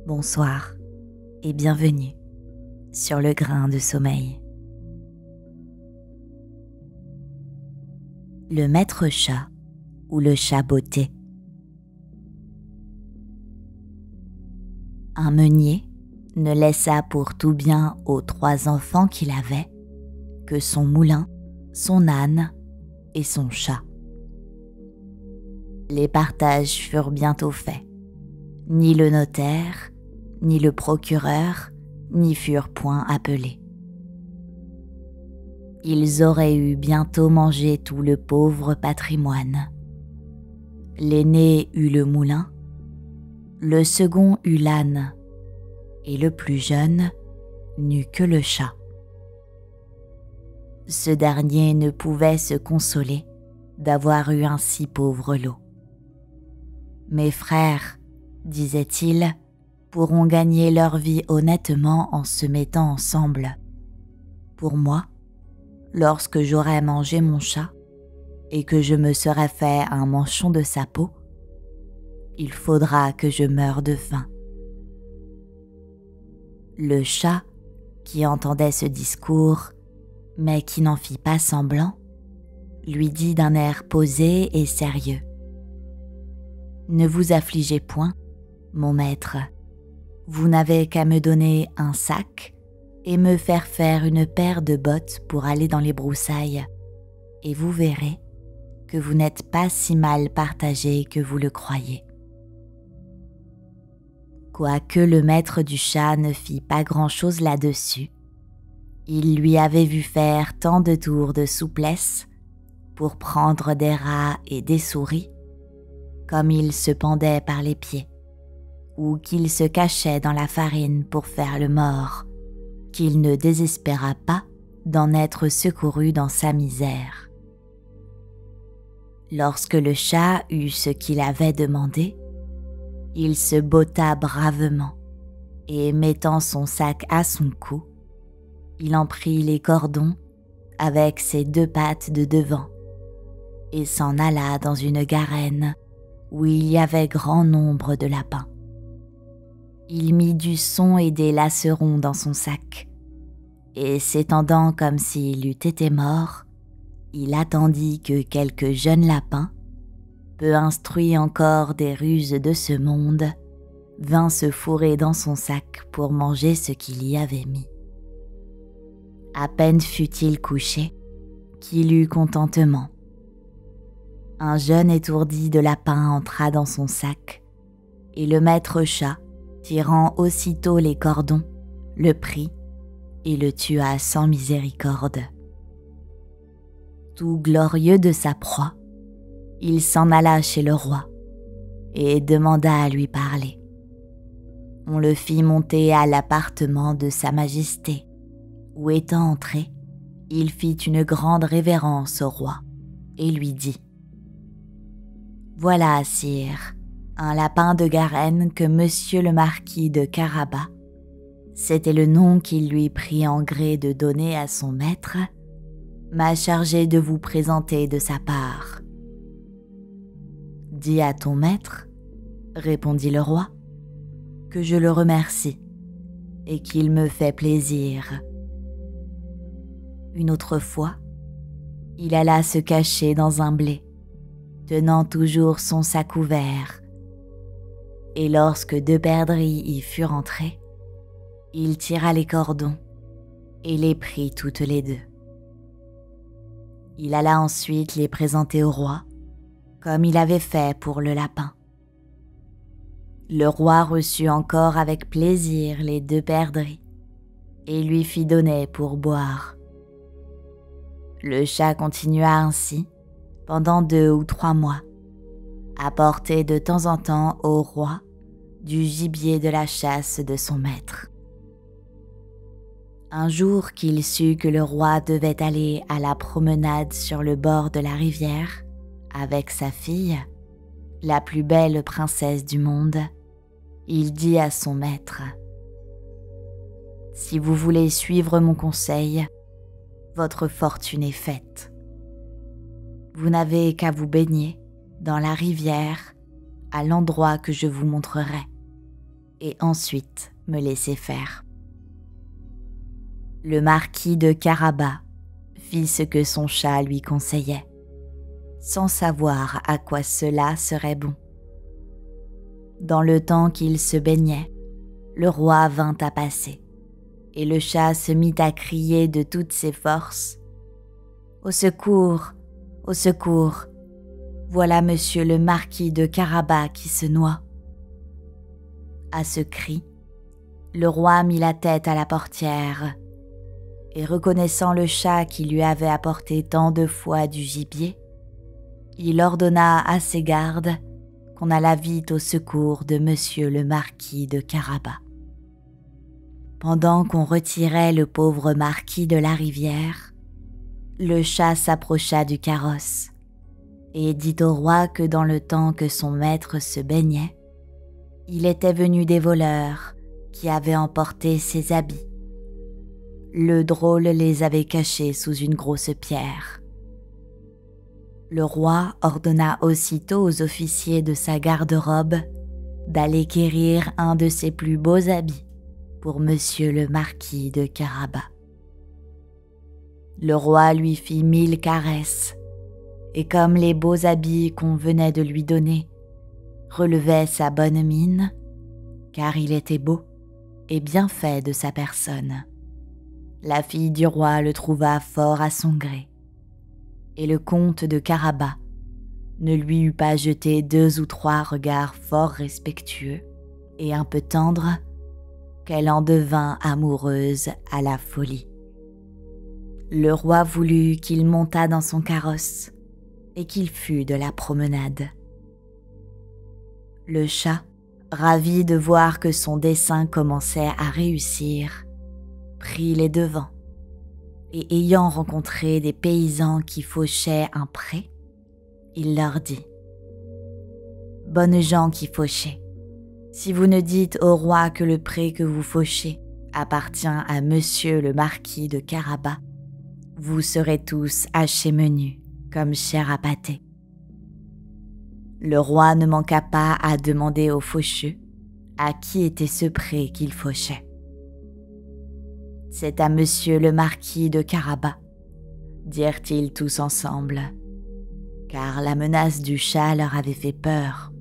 Bonsoir et bienvenue sur le grain de sommeil. Le maître chat ou le chat botté. Un meunier ne laissa pour tout bien aux 3 enfants qu'il avait que son moulin, son âne et son chat. Les partages furent bientôt faits. Ni le notaire, ni le procureur, n'y furent point appelés. Ils auraient eu bientôt mangé tout le pauvre patrimoine. L'aîné eut le moulin, le second eut l'âne, et le plus jeune n'eut que le chat. Ce dernier ne pouvait se consoler d'avoir eu un si pauvre lot. « Mes frères, disait-il, pourront gagner leur vie honnêtement en se mettant ensemble. Pour moi, lorsque j'aurai mangé mon chat et que je me serai fait un manchon de sa peau, il faudra que je meure de faim. » Le chat, qui entendait ce discours, mais qui n'en fit pas semblant, lui dit d'un air posé et sérieux: « Ne vous affligez point, mon maître. Vous n'avez qu'à me donner un sac et me faire faire une paire de bottes pour aller dans les broussailles, et vous verrez que vous n'êtes pas si mal partagé que vous le croyez. » Quoique le maître du chat ne fît pas grand-chose là-dessus, il lui avait vu faire tant de tours de souplesse pour prendre des rats et des souris, comme il se pendait par les pieds, ou qu'il se cachait dans la farine pour faire le mort, qu'il ne désespéra pas d'en être secouru dans sa misère. Lorsque le chat eut ce qu'il avait demandé, il se botta bravement et, mettant son sac à son cou, il en prit les cordons avec ses 2 pattes de devant et s'en alla dans une garenne où il y avait grand nombre de lapins. Il mit du son et des lacerons dans son sac, et s'étendant comme s'il eût été mort, il attendit que quelques jeunes lapins, peu instruits encore des ruses de ce monde, vint se fourrer dans son sac pour manger ce qu'il y avait mis. À peine fut-il couché qu'il eut contentement. Un jeune étourdi de lapin entra dans son sac, et le maître chat, tirant aussitôt les cordons, le prit et le tua sans miséricorde. Tout glorieux de sa proie, il s'en alla chez le roi et demanda à lui parler. On le fit monter à l'appartement de sa majesté, où étant entré, il fit une grande révérence au roi et lui dit: « Voilà, sire, un lapin de Garenne que monsieur le marquis de Carabas, c'était le nom qu'il lui prit en gré de donner à son maître, m'a chargé de vous présenter de sa part. » « Dis à ton maître, répondit le roi, que je le remercie et qu'il me fait plaisir. » Une autre fois, il alla se cacher dans un blé, tenant toujours son sac ouvert, et lorsque 2 perdrix y furent entrées, il tira les cordons et les prit toutes les 2. Il alla ensuite les présenter au roi, comme il avait fait pour le lapin. Le roi reçut encore avec plaisir les 2 perdrix et lui fit donner pour boire. Le chat continua ainsi pendant 2 ou 3 mois, à porter de temps en temps au roi du gibier de la chasse de son maître. Un jour qu'il sut que le roi devait aller à la promenade sur le bord de la rivière avec sa fille, la plus belle princesse du monde, il dit à son maître: « Si vous voulez suivre mon conseil, votre fortune est faite. Vous n'avez qu'à vous baigner dans la rivière à l'endroit que je vous montrerai, et ensuite me laisser faire. » Le marquis de Carabas fit ce que son chat lui conseillait, sans savoir à quoi cela serait bon. Dans le temps qu'il se baignait, le roi vint à passer, et le chat se mit à crier de toutes ses forces « Au secours, au secours, voilà monsieur le marquis de Carabas qui se noie. » À ce cri, le roi mit la tête à la portière, et reconnaissant le chat qui lui avait apporté tant de fois du gibier, il ordonna à ses gardes qu'on allât vite au secours de monsieur le marquis de Carabas. Pendant qu'on retirait le pauvre marquis de la rivière, le chat s'approcha du carrosse et dit au roi que dans le temps que son maître se baignait, il était venu des voleurs qui avaient emporté ses habits. Le drôle les avait cachés sous une grosse pierre. Le roi ordonna aussitôt aux officiers de sa garde-robe d'aller quérir un de ses plus beaux habits pour monsieur le marquis de Carabas. Le roi lui fit 1000 caresses, et comme les beaux habits qu'on venait de lui donner relevaient sa bonne mine, car il était beau et bien fait de sa personne, la fille du roi le trouva fort à son gré, et le comte de Carabas ne lui eut pas jeté 2 ou 3 regards fort respectueux et un peu tendres, qu'elle en devint amoureuse à la folie. Le roi voulut qu'il montât dans son carrosse et qu'il fût de la promenade. Le chat, ravi de voir que son dessein commençait à réussir, prit les devants, et ayant rencontré des paysans qui fauchaient un pré, il leur dit « Bonnes gens qui fauchez, si vous ne dites au roi que le pré que vous fauchez appartient à monsieur le marquis de Carabas, vous serez tous hachés menus comme chair à pâté. » Le roi ne manqua pas à demander aux faucheux à qui était ce pré qu'il fauchait. « C'est à monsieur le marquis de Carabas, dirent-ils tous ensemble, car la menace du chat leur avait fait peur.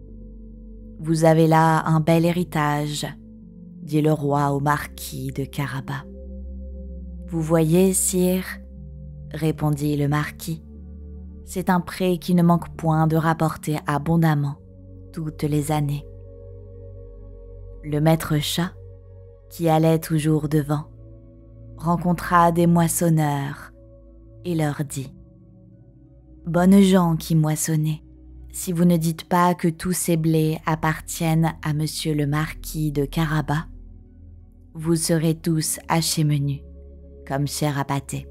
« Vous avez là un bel héritage, dit le roi au marquis de Carabas. « Vous voyez, sire, répondit le marquis, c'est un pré qui ne manque point de rapporter abondamment toutes les années. » Le maître chat, qui allait toujours devant, rencontra des moissonneurs et leur dit « Bonnes gens qui moissonnez, si vous ne dites pas que tous ces blés appartiennent à monsieur le marquis de Carabas, vous serez tous hachés menus, comme chair à pâté. »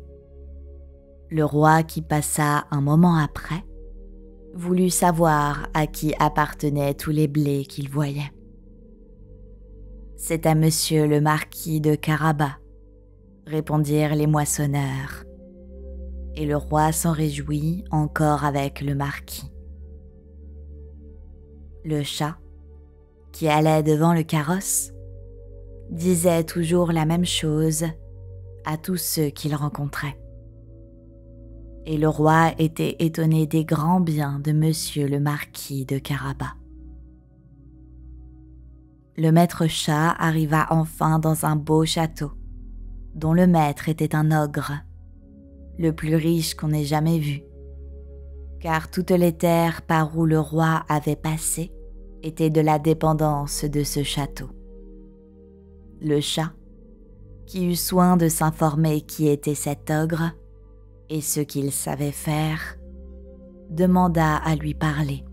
Le roi, qui passa un moment après, voulut savoir à qui appartenaient tous les blés qu'il voyait. « C'est à monsieur le marquis de Carabas, répondirent les moissonneurs, et le roi s'en réjouit encore avec le marquis. Le chat, qui allait devant le carrosse, disait toujours la même chose à tous ceux qu'il rencontrait. Et le roi était étonné des grands biens de monsieur le marquis de Carabas. Le maître chat arriva enfin dans un beau château, dont le maître était un ogre, le plus riche qu'on ait jamais vu, car toutes les terres par où le roi avait passé étaient de la dépendance de ce château. Le chat, qui eut soin de s'informer qui était cet ogre et ce qu'il savait faire, demanda à lui parler,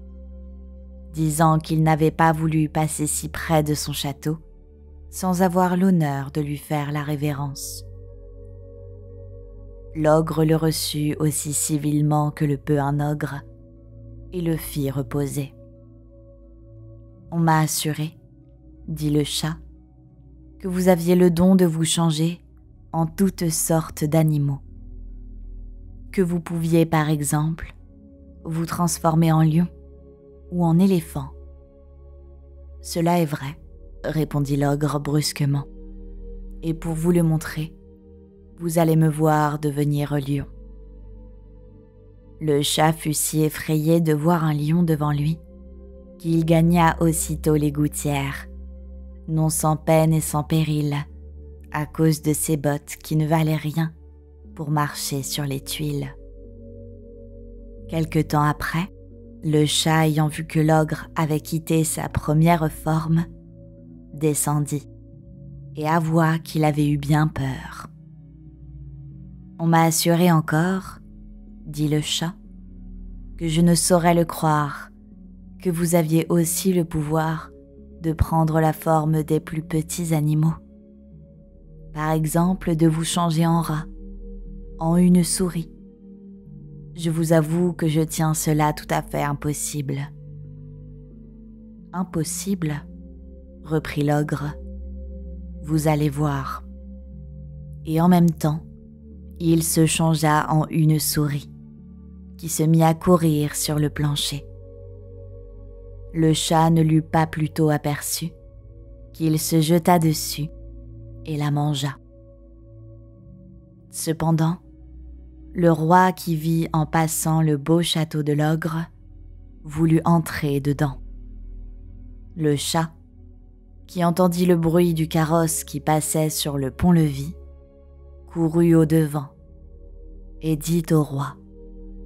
disant qu'il n'avait pas voulu passer si près de son château sans avoir l'honneur de lui faire la révérence. L'ogre le reçut aussi civilement que le peut un ogre et le fit reposer. « On m'a assuré, dit le chat, que vous aviez le don de vous changer en toutes sortes d'animaux, que vous pouviez par exemple vous transformer en lion ou en éléphant. Cela est vrai, répondit l'ogre brusquement. Et pour vous le montrer, vous allez me voir devenir lion. Le chat fut si effrayé de voir un lion devant lui qu'il gagna aussitôt les gouttières, non sans peine et sans péril, à cause de ses bottes qui ne valaient rien pour marcher sur les tuiles. Quelque temps après, le chat, ayant vu que l'ogre avait quitté sa première forme, descendit et avoua qu'il avait eu bien peur. « On m'a assuré encore, dit le chat, que je ne saurais le croire, que vous aviez aussi le pouvoir de prendre la forme des plus petits animaux. Par exemple, de vous changer en rat, en une souris. Je vous avoue que je tiens cela tout à fait impossible. »« Impossible ?» reprit l'ogre. « Vous allez voir. » Et en même temps, il se changea en une souris, qui se mit à courir sur le plancher. Le chat ne l'eut pas plus tôt aperçu qu'il se jeta dessus et la mangea. Cependant, le roi qui vit en passant le beau château de l'ogre voulut entrer dedans. Le chat, qui entendit le bruit du carrosse qui passait sur le pont-levis, courut au-devant et dit au roi :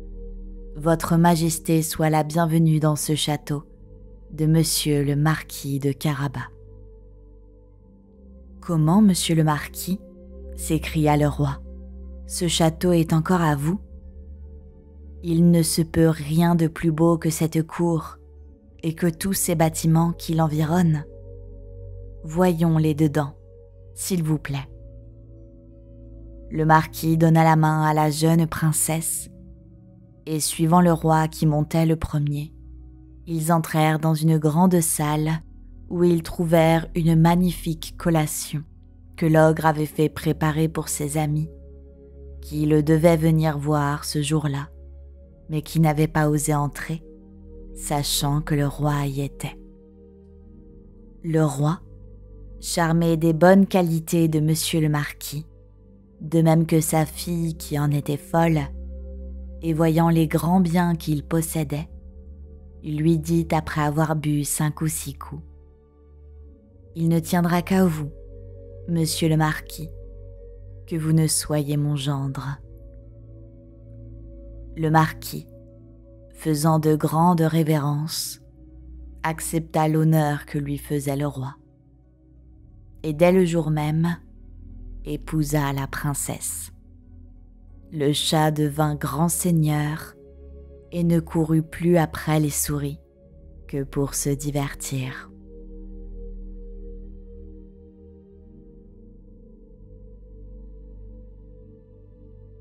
« Votre Majesté soit la bienvenue dans ce château de Monsieur le Marquis de Carabas. »« Comment, Monsieur le Marquis ? » s'écria le roi. « Ce château est encore à vous ? Il ne se peut rien de plus beau que cette cour et que tous ces bâtiments qui l'environnent. Voyons-les dedans, s'il vous plaît. » Le marquis donna la main à la jeune princesse et, suivant le roi qui montait le premier, ils entrèrent dans une grande salle où ils trouvèrent une magnifique collation que l'ogre avait fait préparer pour ses amis, qui le devaient venir voir ce jour-là, mais qui n'avaient pas osé entrer, sachant que le roi y était. Le roi, charmé des bonnes qualités de Monsieur le Marquis, de même que sa fille qui en était folle, et voyant les grands biens qu'il possédait, il lui dit après avoir bu 5 ou 6 coups : « Il ne tiendra qu'à vous, Monsieur le Marquis, que vous ne soyez mon gendre. » Le marquis, faisant de grandes révérences, accepta l'honneur que lui faisait le roi, et dès le jour même, épousa la princesse. Le chat devint grand seigneur et ne courut plus après les souris que pour se divertir.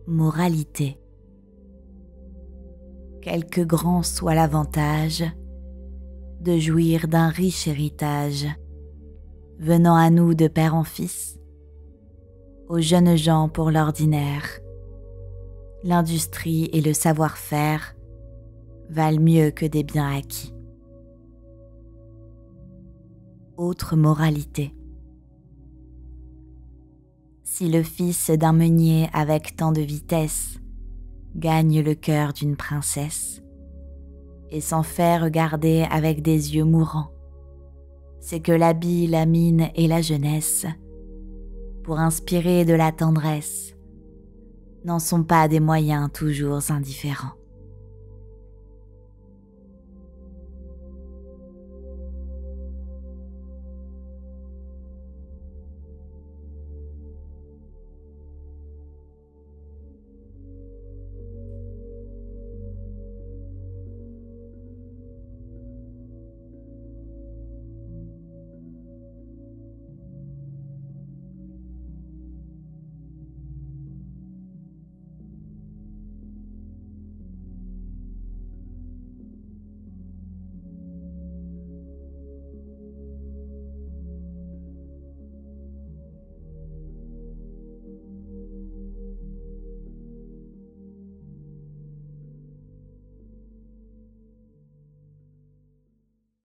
Moralité. Quelque grand soit l'avantage de jouir d'un riche héritage, venant à nous de père en fils, aux jeunes gens pour l'ordinaire, l'industrie et le savoir-faire valent mieux que des biens acquis. Autre moralité. Si le fils d'un meunier avec tant de vitesse gagne le cœur d'une princesse et s'en fait regarder avec des yeux mourants, c'est que l'habit, la mine et la jeunesse, pour inspirer de la tendresse, n'en sont pas des moyens toujours indifférents.